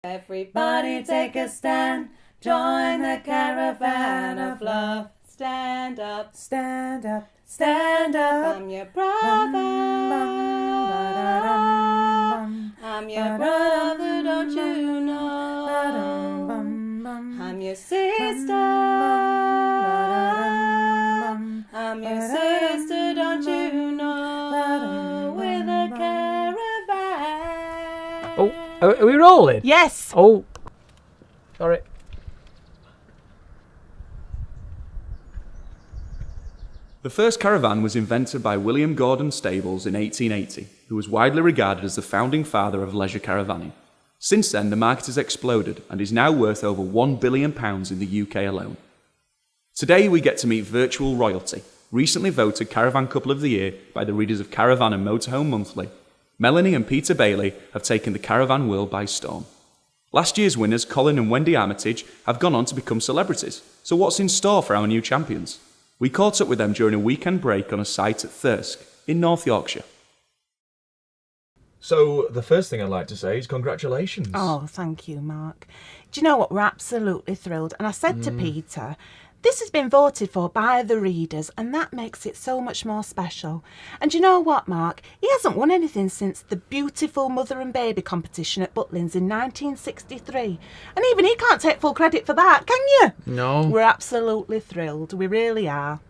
Everybody take a stand, join the Caravan of Love. Stand up, stand up, stand up. I'm your brother. I'm your brother, don't you know? I'm your sister. I'm your sister, don't you know? We're the Caravan. Oh, are we rolling? Yes. Oh, sorry. The first caravan was invented by William Gordon Stables in 1880, who was widely regarded as the founding father of leisure caravanning. Since then, the market has exploded and is now worth over £1 billion in the UK alone. Today, we get to meet virtual royalty, recently voted Caravan Couple of the Year by the readers of Caravan and Motorhome Monthly. Melanie and Peter Bailey have taken the caravan world by storm. Last year's winners, Colin and Wendy Armitage, have gone on to become celebrities. So what's in store for our new champions? We caught up with them during a weekend break on a site at Thirsk in North Yorkshire. So, the first thing I'd like to say is congratulations. Oh, thank you, Mark. Do you know what? We're absolutely thrilled. And I said to Peter, this has been voted for by the readers, and that makes it so much more special. And you know what, Mark? He hasn't won anything since the beautiful mother and baby competition at Butlins in 1963. And even he can't take full credit for that, can you? No. We're absolutely thrilled. We really are.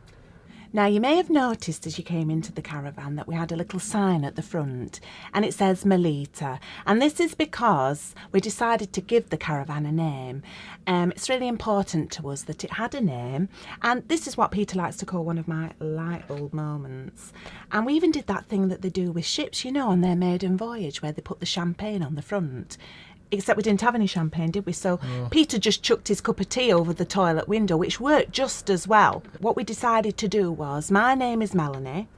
Now, you may have noticed as you came into the caravan that we had a little sign at the front and it says Melita. And this is because we decided to give the caravan a name. It's really important to us that it had a name. And this is what Peter likes to call one of my light bulb moments. And we even did that thing that they do with ships, you know, on their maiden voyage where they put the champagne on the front. Except we didn't have any champagne, did we? So Peter just chucked his cup of tea over the toilet window, which worked just as well. What we decided to do was, my name is Melanie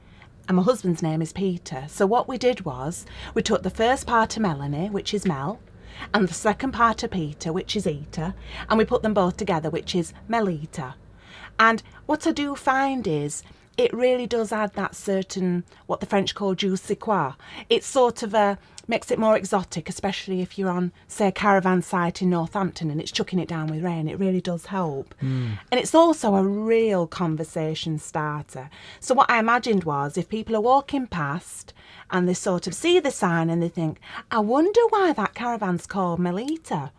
and my husband's name is Peter. So what we did was, we took the first part of Melanie, which is Mel, and the second part of Peter, which is Eater, and we put them both together, which is Melita. And what I do find is, it really does add that certain, what the French call je sais quoi. It sort of makes it more exotic, especially if you're on, say, a caravan site in Northampton and it's chucking it down with rain. It really does help. And it's also a real conversation starter. So what I imagined was, if people are walking past and they sort of see the sign and they think, I wonder why that caravan's called Melita.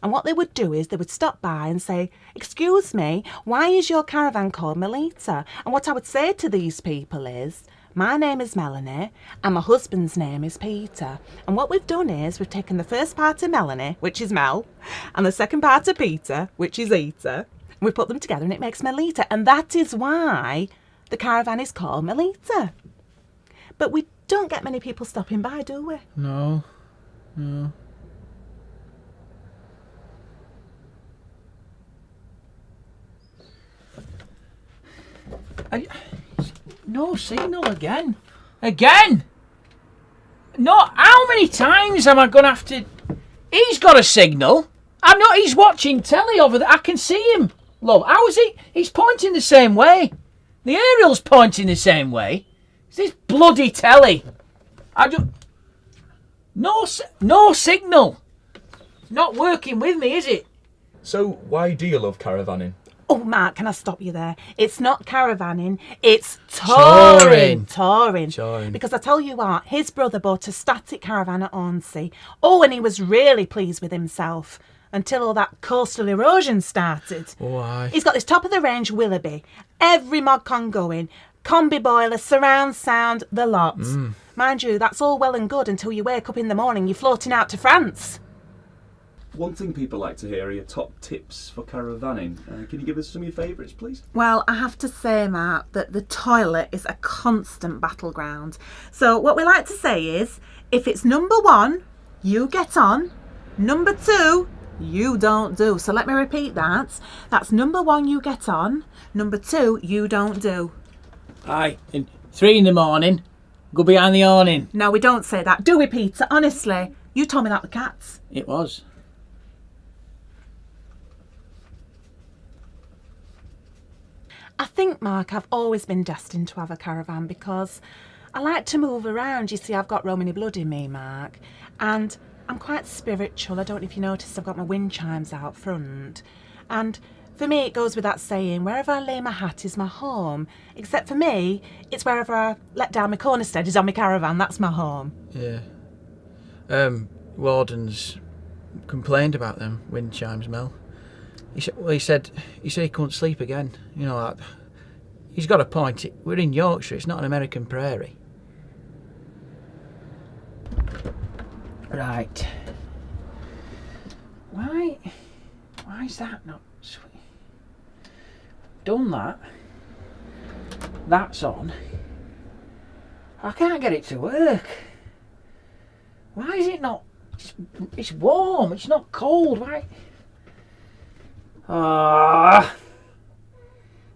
And what they would do is they would stop by and say, excuse me, why is your caravan called Melita? And what I would say to these people is, my name is Melanie and my husband's name is Peter. And what we've done is we've taken the first part of Melanie, which is Mel, and the second part of Peter, which is Eater, and we put them together and it makes Melita. And that is why the caravan is called Melita. But we don't get many people stopping by, do we? No. No signal again. Again? No, how many times am I going to have to... He's got a signal. I'm not... He's watching telly over there. I can see him. Love, how is he? He's pointing the same way. The aerial's pointing the same way. It's this bloody telly. I don't... No signal. It's not working with me, is it? So, why do you love caravanning? Oh, Mark, can I stop you there? It's not caravanning, it's touring. Touring. Because I tell you what, his brother bought a static caravan at Hornsey. Oh, and he was really pleased with himself until all that coastal erosion started. Why? He's got this top-of-the-range Willoughby, every mod con going, combi boiler, surround sound, the lot. Mind you, that's all well and good until you wake up in the morning, you're floating out to France. One thing people like to hear are your top tips for caravanning. Can you give us some of your favourites, please? Well, I have to say, Mark, that the toilet is a constant battleground. So what we like to say is, if it's number one, you get on. Number two, you don't do. So let me repeat that. That's number one, you get on. Number two, you don't do. Aye, and 3 a.m, go behind the awning. No, we don't say that, do we, Peter? Honestly, you told me that with cats. It was. I think, Mark, I've always been destined to have a caravan because I like to move around. You see, I've got Romany blood in me, Mark. And I'm quite spiritual. I don't know if you noticed I've got my wind chimes out front. And for me, it goes without saying, wherever I lay my hat is my home. Except for me, it's wherever I let down my cornerstead is on my caravan. That's my home. Yeah. Warden's complained about them wind chimes, Mel. He said he couldn't sleep again. You know, he's got a point. We're in Yorkshire. It's not an American prairie. Right. Why is that not sweet? Done that. That's on. I can't get it to work. Why is it not? It's warm. It's not cold. Why?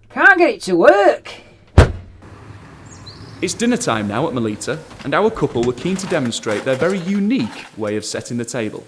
Can't get it to work. It's dinner time now at Melita, and our couple were keen to demonstrate their very unique way of setting the table.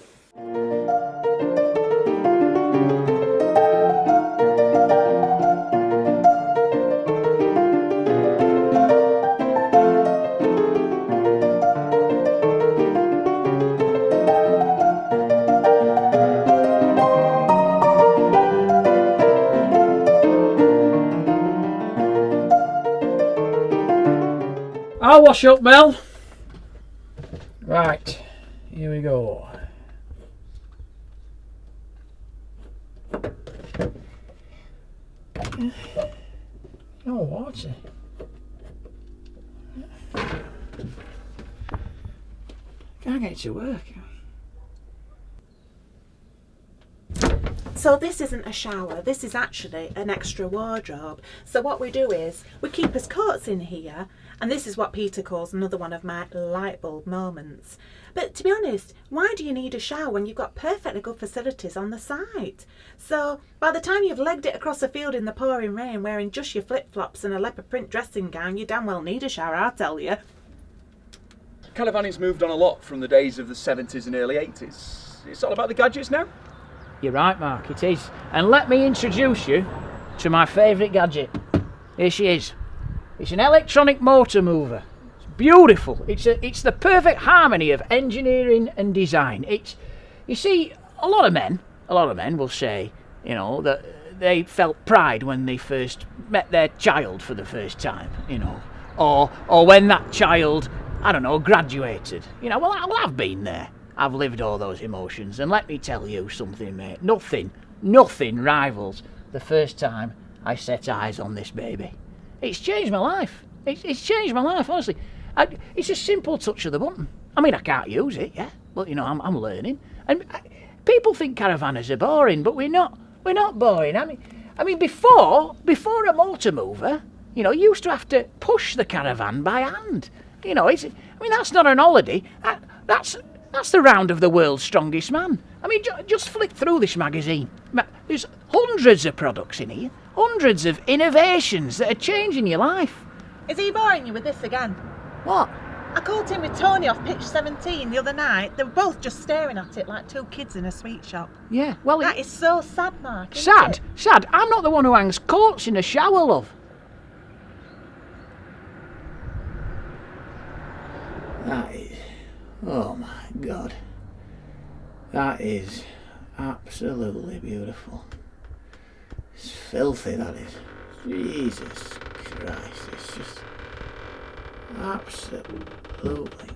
I'll wash up, Mel. Right, here we go. No water. Can't get it to work. So this isn't a shower, this is actually an extra wardrobe. So what we do is, we keep his coats in here, and this is what Peter calls another one of my light bulb moments. But to be honest, why do you need a shower when you've got perfectly good facilities on the site? So by the time you've legged it across a field in the pouring rain wearing just your flip-flops and a leopard print dressing gown, you damn well need a shower, I'll tell you. Caravanning's moved on a lot from the days of the 70s and early 80s. It's all about the gadgets now. You're right, Mark, it is. And let me introduce you to my favourite gadget. Here she is. It's an electronic motor mover. It's beautiful. It's the perfect harmony of engineering and design. You see, a lot of men will say, you know, that they felt pride when they first met their child for the first time, you know, or when that child, I don't know, graduated. You know, well, I've been there. I've lived all those emotions, and let me tell you something, mate. Nothing rivals the first time I set eyes on this baby. It's changed my life. It's changed my life, honestly. It's a simple touch of the button. I mean, I can't use it, yeah, but you know, I'm learning. And people think caravanners are boring, but we're not. We're not boring. I mean, before a motor mover, you know, you used to have to push the caravan by hand. You know, that's not an holiday. That's the round of the world's strongest man. I mean, just flick through this magazine. There's hundreds of products in here, hundreds of innovations that are changing your life. Is he boring you with this again? What? I called him with Tony off pitch 17 the other night. They were both just staring at it like two kids in a sweet shop. Yeah, well... That is so sad, Mark, isn't Sad? it? Sad? I'm not the one who hangs coats in a shower, love. That is... Oh my God. That is absolutely beautiful. It's filthy, that is. Jesus Christ, it's just absolutely.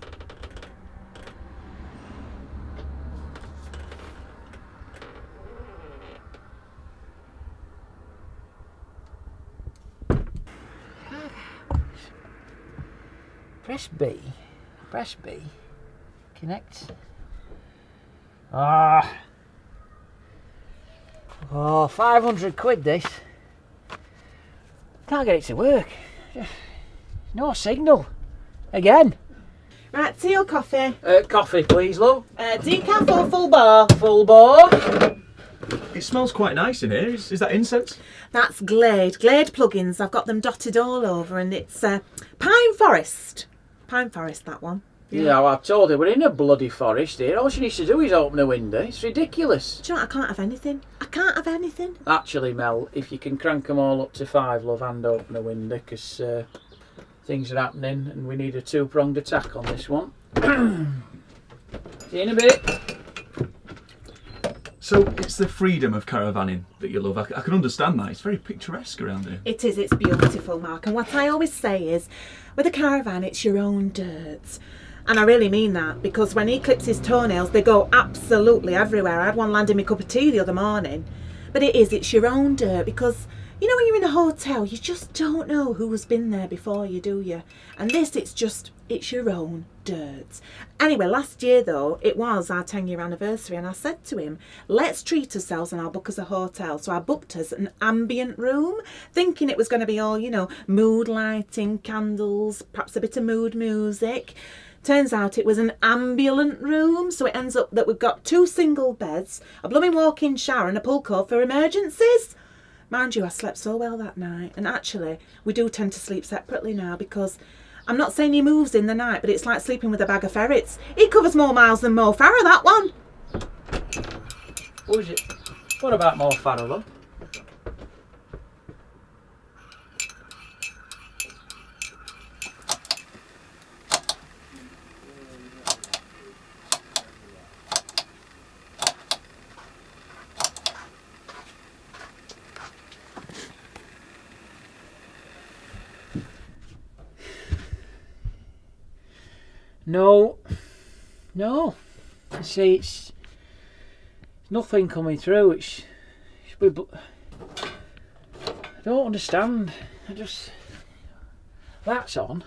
Press B. Press B. Connect. Oh, 500 quid this. Can't get it to work. No signal. Again. Right, tea or coffee? Coffee, please, love. Decaf or full bar? Full bore. It smells quite nice in here. Is that incense? That's Glade. Glade plugins. I've got them dotted all over, and it's Pine Forest. Pine Forest, that one. Yeah, well, I've told her we're in a bloody forest here. All she needs to do is open a window. It's ridiculous. Do you know what? I can't have anything. I can't have anything. Actually, Mel, if you can crank them all up to 5, love, and open a window, because things are happening and we need a two-pronged attack on this one. See you in a bit. So it's the freedom of caravanning that you love. I can understand that. It's very picturesque around here. It is, it's beautiful, Mark. And what I always say is, with a caravan, it's your own dirt. And I really mean that, because when he clips his toenails, they go absolutely everywhere. I had one land in my cup of tea the other morning. But it's your own dirt, because, you know, when you're in a hotel, you just don't know who's been there before you, do you? And this, it's your own dirt. Anyway, last year, though, it was our 10-year anniversary, and I said to him, let's treat ourselves and I'll book us a hotel. So I booked us an ambient room, thinking it was going to be all, you know, mood lighting, candles, perhaps a bit of mood music. Turns out it was an ambulant room, so it ends up that we've got 2 single beds, a blooming walk-in shower and a pull cord for emergencies. Mind you, I slept so well that night, and actually we do tend to sleep separately now, because I'm not saying he moves in the night, but it's like sleeping with a bag of ferrets. He covers more miles than Mo Farah, that one. What is it? What about Mo Farah, love? No. You see, it's nothing coming through. I don't understand. That's on.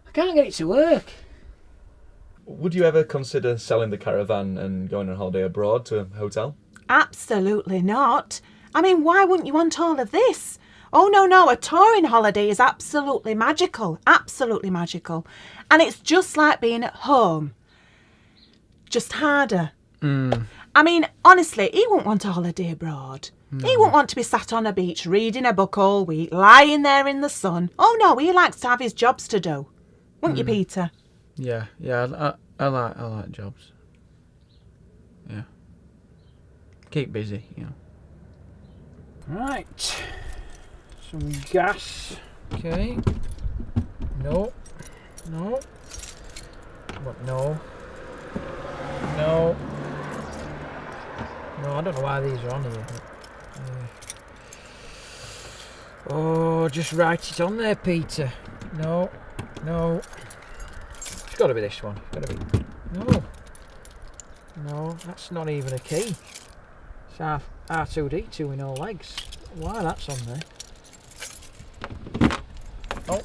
I can't get it to work. Would you ever consider selling the caravan and going on holiday abroad to a hotel? Absolutely not. I mean, why wouldn't you want all of this? Oh, no, a touring holiday is absolutely magical. Absolutely magical. And it's just like being at home. Just harder. I mean, honestly, he wouldn't want a holiday abroad. No. He wouldn't want to be sat on a beach reading a book all week, lying there in the sun. Oh, no, he likes to have his jobs to do. Wouldn't you, Peter? Yeah, I like jobs. Yeah. Keep busy, you know. Right. Some gas. Okay. No. What? No, I don't know why these are on here. Oh, just write it on there, Peter. No. It's got to be this one. It's got to be. No, that's not even a key. It's R2D2 with no legs. Why that's on there? Oh.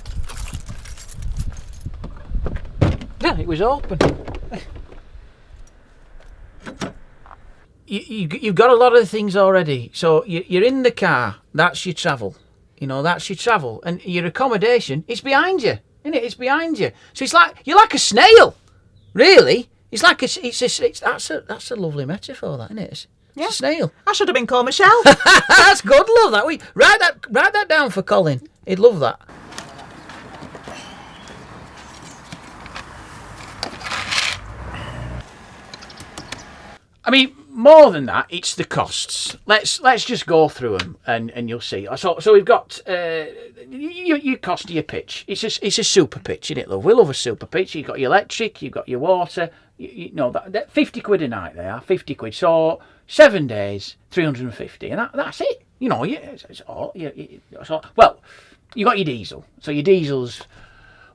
Yeah, it was open. You've got a lot of things already. So you're in the car. That's your travel. You know, that's your travel. And your accommodation, it's behind you. Isn't it? It's behind you. So it's like, you're like a snail. Really. It's like that's a lovely metaphor, that, isn't it? It's a snail. I should have been called Michelle. That's good, love that. Write that down for Colin. He'd love that. I mean, more than that, it's the costs. Let's just go through them, and you'll see. So we've got your cost of your pitch. It's a super pitch, isn't it, love? We love a super pitch. You've got your electric, you've got your water. You know that 50 quid a night. They are 50 quid. So 7 days, 350, and that's it. You know, it's all. Well, you got your diesel. So your diesel's.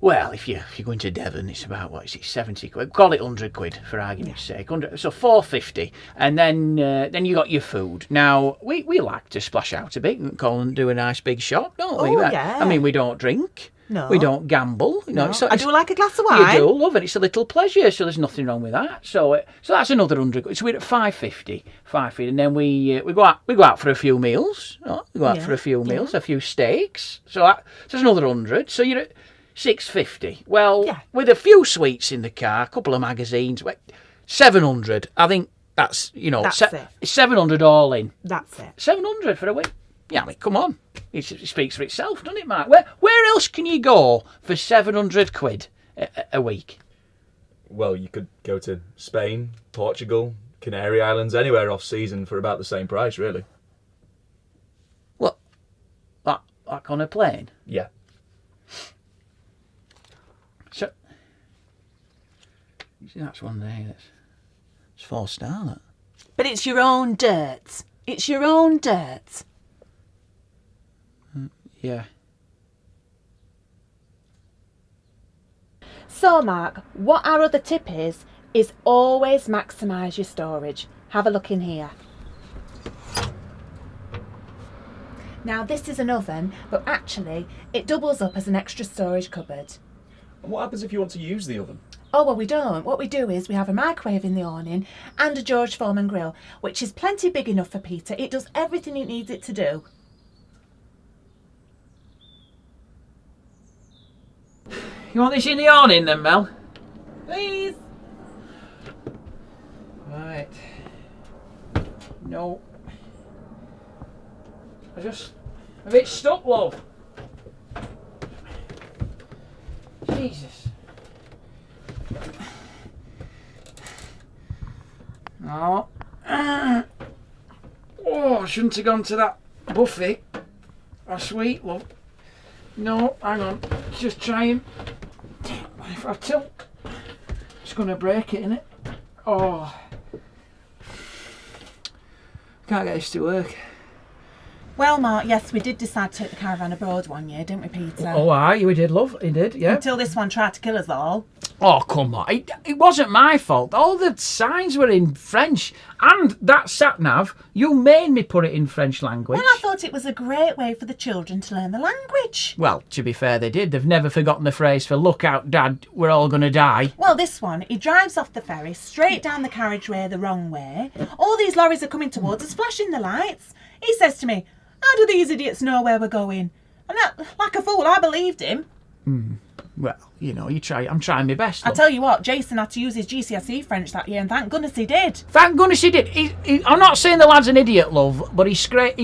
Well, if you're going to Devon, it's about, 70 quid? Call it 100 quid for argument's sake. 100, so 450. And then you got your food. Now, we like to splash out a bit and call and do a nice big shop, don't we? Yeah. I mean, we don't drink. No. We don't gamble. You know, no. I do like a glass of wine. You do, love it. It's a little pleasure, so there's nothing wrong with that. So that's another 100 quid. So we're at 550. And then we go out for a few meals. A few steaks. So that's another 100. So you're at 650. Well, with a few sweets in the car, a couple of magazines, 700. I think that's, that's it. 700 all in. That's it. 700 for a week. Yeah, I mean, come on. It speaks for itself, doesn't it, Mark? Where else can you go for 700 quid a week? Well, you could go to Spain, Portugal, Canary Islands, anywhere off season for about the same price, really. What? Like on a plane? Yeah. So, that's one there. It's 4-star, that. But it's your own dirt. It's your own dirt. Yeah. So, Mark, what our other tip is always maximise your storage. Have a look in here. Now, this is an oven, but actually it doubles up as an extra storage cupboard. And what happens if you want to use the oven? Oh, well, we don't. What we do is we have a microwave in the awning and a George Foreman grill, which is plenty big enough for Peter. It does everything it needs it to do. You want this in the awning then, Mel? Please. Right. No. I'm just a bit stuck, love. Jesus. No. Oh, I shouldn't have gone to that buffet. Oh, sweet, love. No, hang on. Just trying. If I tilt, it's going to break it, innit? Oh. Can't get this to work. Well, Mark, yes, we did decide to take the caravan abroad one year, didn't we, Peter? Oh, aye, we did, love. He did, yeah. Until this one tried to kill us all. Oh, come on. It wasn't my fault. All the signs were in French. And that sat-nav, you made me put it in French language. Well, I thought it was a great way for the children to learn the language. Well, to be fair, they did. They've never forgotten the phrase for "look out, Dad, we're all going to die." Well, this one, he drives off the ferry, straight down the carriageway the wrong way. All these lorries are coming towards us, flashing the lights. He says to me, "How do these idiots know where we're going?" And that, like a fool, I believed him. Well, you know, you try. I'm trying my best. I Love. tell you what, Jason had to use his GCSE French that year, and thank goodness he did. Thank goodness he did. I'm not saying the lad's an idiot, love, but he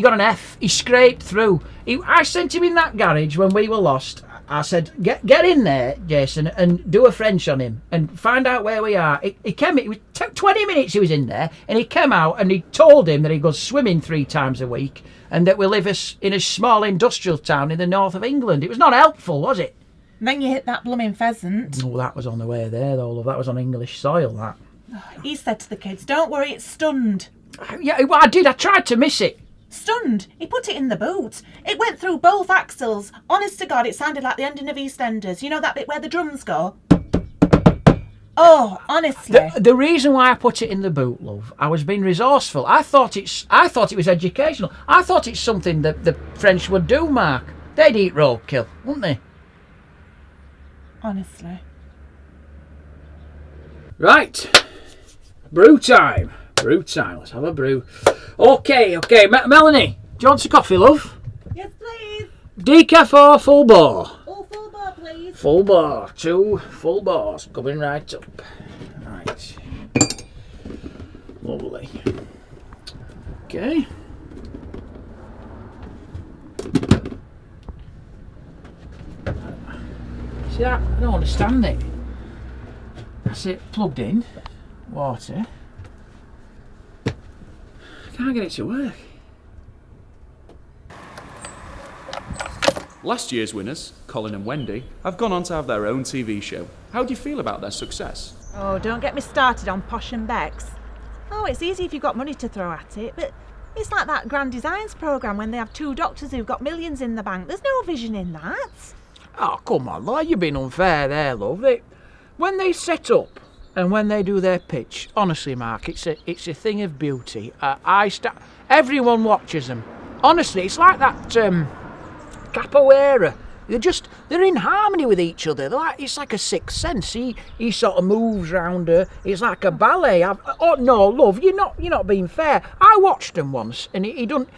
got an F. He scraped through. I sent him in that garage when we were lost. I said, get in there, Jason, and do a French on him and find out where we are. He came. It took 20 minutes. He was in there, and he came out and he told him that he goes swimming 3 times a week and that we live in a small industrial town in the north of England. It was not helpful, was it? And then you hit that blooming pheasant. Oh, that was on the way there, though, love. That was on English soil, that. He said to the kids, "Don't worry, it's stunned." Yeah, well, I did. I tried to miss it. Stunned. He put it in the boot. It went through both axles. Honest to God, it sounded like the ending of EastEnders. You know that bit where the drums go? Oh, honestly. The reason why I put it in the boot, love, I was being resourceful. I thought it was educational. I thought it's something that the French would do, Mark. They'd eat roadkill, wouldn't they? Honestly. Right. Brew time. Let's have a brew. Okay. Melanie, do you want some coffee, love? Yes, please. Decaf or full bore? Oh, full bar, please. Full bore. 2 full bores coming right up. Right. Lovely. Okay. See that? I don't understand it. That's it, plugged in. Water. Can't get it to work. Last year's winners, Colin and Wendy, have gone on to have their own TV show. How do you feel about their success? Oh, don't get me started on Posh and Bex. Oh, it's easy if you've got money to throw at it, but it's like that Grand Designs programme when they have 2 doctors who've got millions in the bank. There's no vision in that. Oh, come on, love. You've been unfair there, love. When they set up and when they do their pitch, honestly, Mark, it's a thing of beauty. Everyone watches them. Honestly, it's like that capoeira. They're in harmony with each other. It's like a sixth sense. He sort of moves round her. It's like a ballet. Oh no, love, you're not being fair. I watched them once, and he don't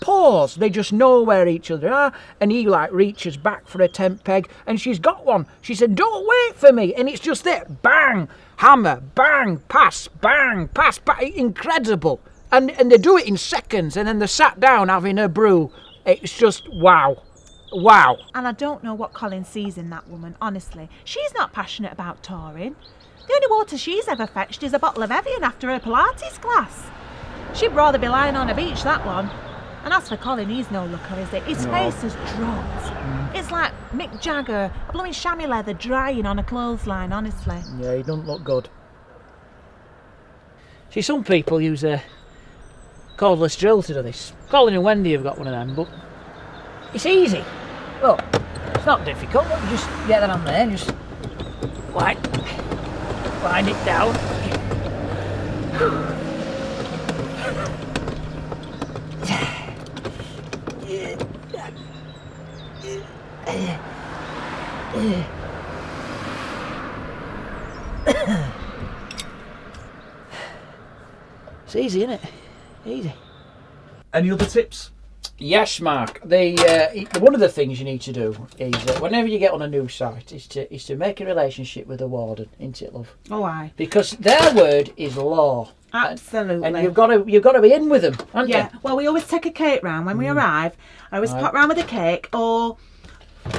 pause. They just know where each other are, and he like reaches back for a tent peg, and she's got one. She said, "Don't wait for me," and it's just there. Bang, hammer, bang, pass, bang, pass, bang. Incredible. And they do it in seconds, and then they're sat down having a brew. It's just wow. Wow. And I don't know what Colin sees in that woman, honestly. She's not passionate about touring. The only water she's ever fetched is a bottle of Evian after her Pilates class. She'd rather be lying on a beach, that one. And as for Colin, he's no looker, is it? His face has dropped. It's like Mick Jagger, blowing chamois leather drying on a clothesline, honestly. Yeah, he doesn't look good. See, some people use a cordless drill to do this. Colin and Wendy have got one of them, but it's easy. Look, it's not difficult. Look, you just get that on there and just wind it down. It's easy, isn't it? Easy. Any other tips? Yes, Mark. One of the things you need to do is whenever you get on a new site is to make a relationship with the warden, isn't it, love? Oh, aye. Because their word is law. Absolutely. And you've got to be in with them, haven't Yeah. you? Well, we always take a cake round when we arrive. I always pop round with a cake, or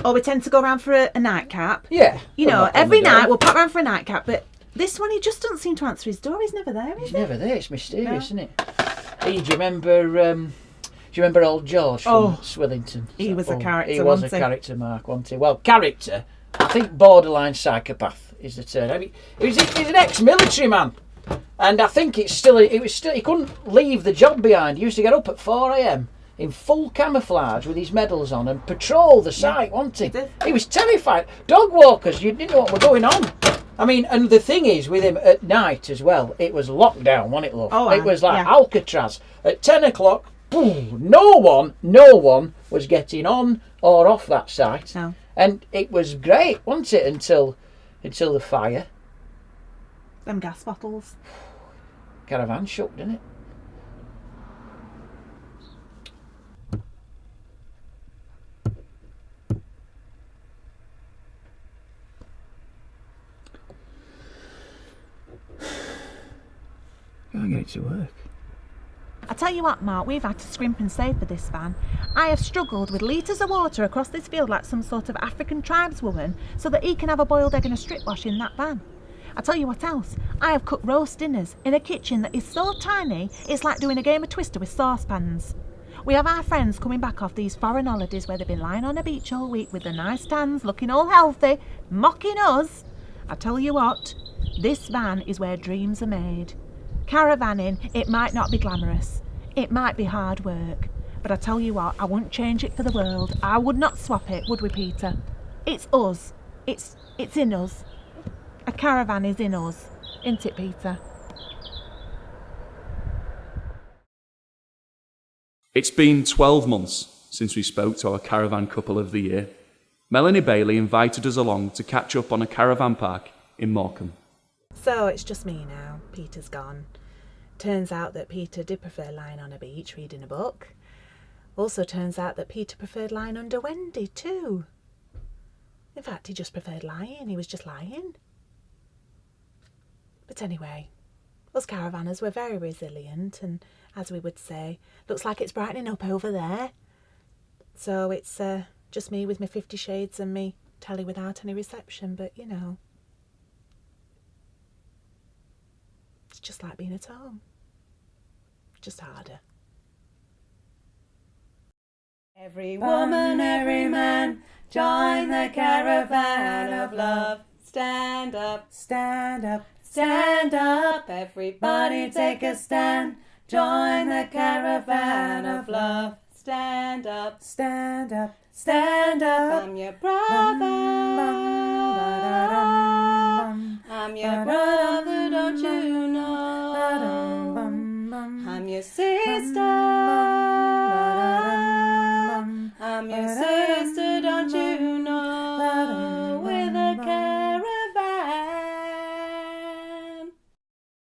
we tend to go round for a nightcap. Yeah. You know, every night we'll pop round for a nightcap, but this one he just doesn't seem to answer his door. He's never there, is He's he? never there. It's mysterious, isn't it? Hey, do you remember old George from Swillington? He was a character, He was a character, Mark, wasn't he? Well, character, I think borderline psychopath is the term. I mean, he's an ex-military man. And I think it was still, he couldn't leave the job behind. He used to get up at 4 a.m. in full camouflage with his medals on and patrol the site, wasn't he? He was terrified. Dog walkers, you didn't know what was going on. I mean, and the thing is, with him at night as well, it was lockdown, wasn't it, love? Oh, it was like Alcatraz. At 10 o'clock, boom, no one was getting on or off that site. No. And it was great, wasn't it, until the fire. Them gas bottles. Caravan shook, didn't it? Can't get it to work. I tell you what, Mark, we've had to scrimp and save for this van. I have struggled with litres of water across this field like some sort of African tribeswoman so that he can have a boiled egg and a strip wash in that van. I tell you what else, I have cooked roast dinners in a kitchen that is so tiny it's like doing a game of Twister with saucepans. We have our friends coming back off these foreign holidays where they've been lying on a beach all week with their nice tans, looking all healthy, mocking us. I tell you what, this van is where dreams are made. Caravanning, it might not be glamorous, it might be hard work, but I tell you what, I wouldn't change it for the world. I would not swap it, would we, Peter? It's us. It's in us. A caravan is in us, isn't it, Peter? It's been 12 months since we spoke to our caravan couple of the year. Melanie Bailey invited us along to catch up on a caravan park in Morecambe. So it's just me now. Peter's gone. Turns out that Peter did prefer lying on a beach reading a book. Also turns out that Peter preferred lying under Wendy too. In fact, he just preferred lying. He was just lying. But anyway, us caravanners were very resilient, and as we would say, looks like it's brightening up over there. So it's just me with my 50 Shades and me telly without any reception, but you know, it's just like being at home. Just harder. Every woman, every man, join the caravan of love. Stand up, stand up, stand up. Everybody take a stand. Join the caravan of love. Stand up, stand up, stand up. I'm your brother. I'm your brother, don't you know? I'm your sister. I'm your sister, don't you know? With a caravan.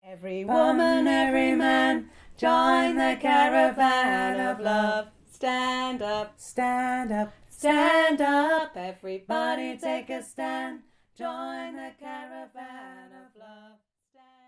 Every woman, every man, join the caravan of love. Stand up, stand up, stand up. Everybody take a stand. Join the caravan of love. Stand